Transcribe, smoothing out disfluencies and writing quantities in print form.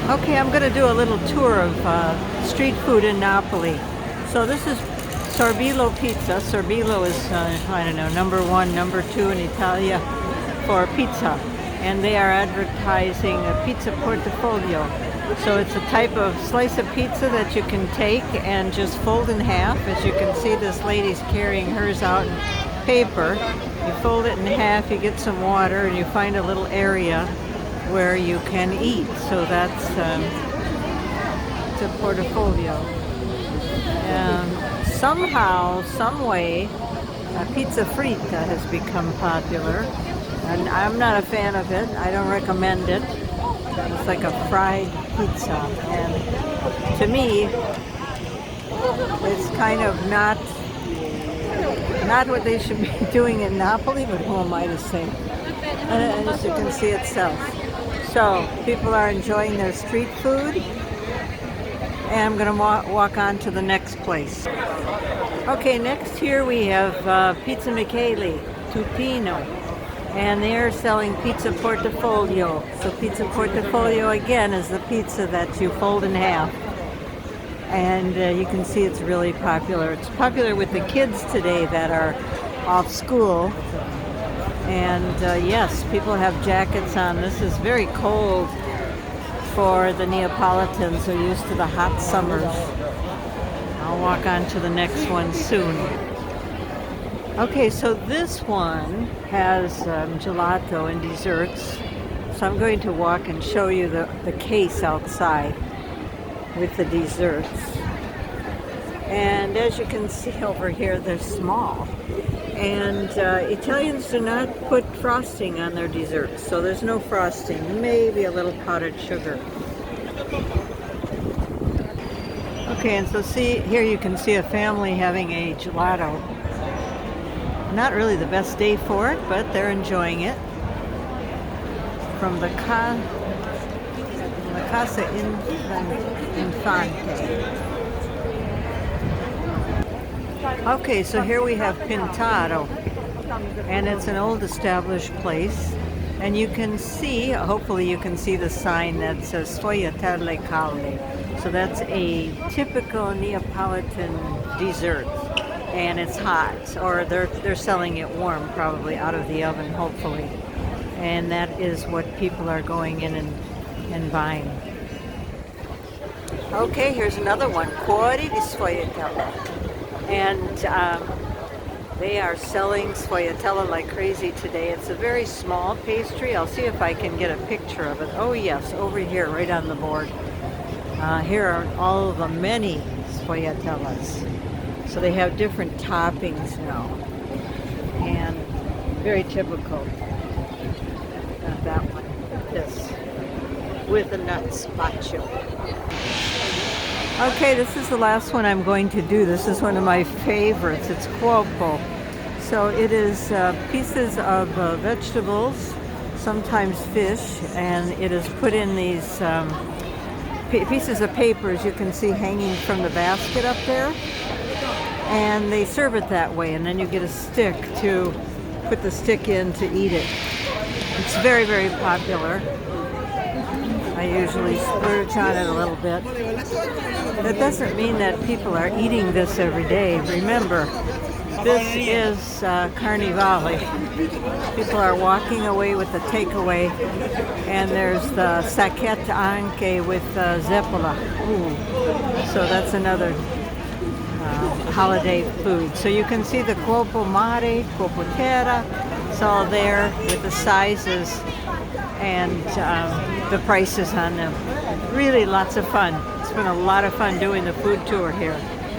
Okay, I'm going to do a little tour of street food in Napoli. So this is Sorbilo Pizza. Sorbilo is, I don't know, number one, number two in Italia for pizza. And they are advertising a pizza portofolio. So it's a type of slice of pizza that you can take and just fold in half. As you can see, this lady's carrying hers out in paper. You fold it in half, you get some water, and you find a little area where you can eat. So that's it's a portfolio. Somehow, some way, pizza fritta has become popular, and I'm not a fan of it. I don't recommend it. It's like a fried pizza, and to me, it's kind of not what they should be doing in Napoli, but who am I to say? And as you can see itself. So people are enjoying their street food, and I'm going to walk on to the next place. Okay, next here we have Pizza Michele, Tutino, and they're selling pizza portofolio. So pizza portofolio again is the pizza that you fold in half, and you can see it's really popular. It's popular with the kids today that are off school. And yes, people have jackets on. This is very cold for the Neapolitans who are used to the hot summers. I'll walk on to the next one soon. Okay, so this one has gelato and desserts. So I'm going to walk and show you the case outside with the desserts. And as you can see over here, they're small. And Italians do not put frosting on their desserts, so there's no frosting, maybe a little powdered sugar. Okay, and so see, here you can see a family having a gelato. Not really the best day for it, but they're enjoying it. From the Casa Infante. Okay, so here we have Pintado, and it's an old established place, and you can see, hopefully you can see the sign that says Sfogliatelle calde. So that's a typical Neapolitan dessert, and it's hot, or they're selling it warm, probably out of the oven, hopefully. And that is what people are going in and buying. Okay, here's another one, Cuore di Sfogliatelle. And they are selling sfogliatella like crazy today. It's a very small pastry. I'll see if I can get a picture of it. Oh yes, over here, right on the board. Here are all of the many sfogliatellas. So they have different toppings now. And very typical. Not that one, this. With the nut spaccio. Okay, this is the last one I'm going to do. This is one of my favorites. It's cuoppo. So it is pieces of vegetables, sometimes fish, and it is put in these pieces of paper, as you can see hanging from the basket up there. And they serve it that way, and then you get a stick to put the stick in to eat it. It's very, very popular. I usually splurge on it a little bit. That doesn't mean that people are eating this every day. Remember, this is Carnevale. People are walking away with the takeaway, and there's the sacchetta anche with zeppola. Ooh. So that's another holiday food. So you can see the cuoppo mare, cuoppo terra. It's all there with the sizes and the prices on them. Really lots of fun. It's been a lot of fun doing the food tour here.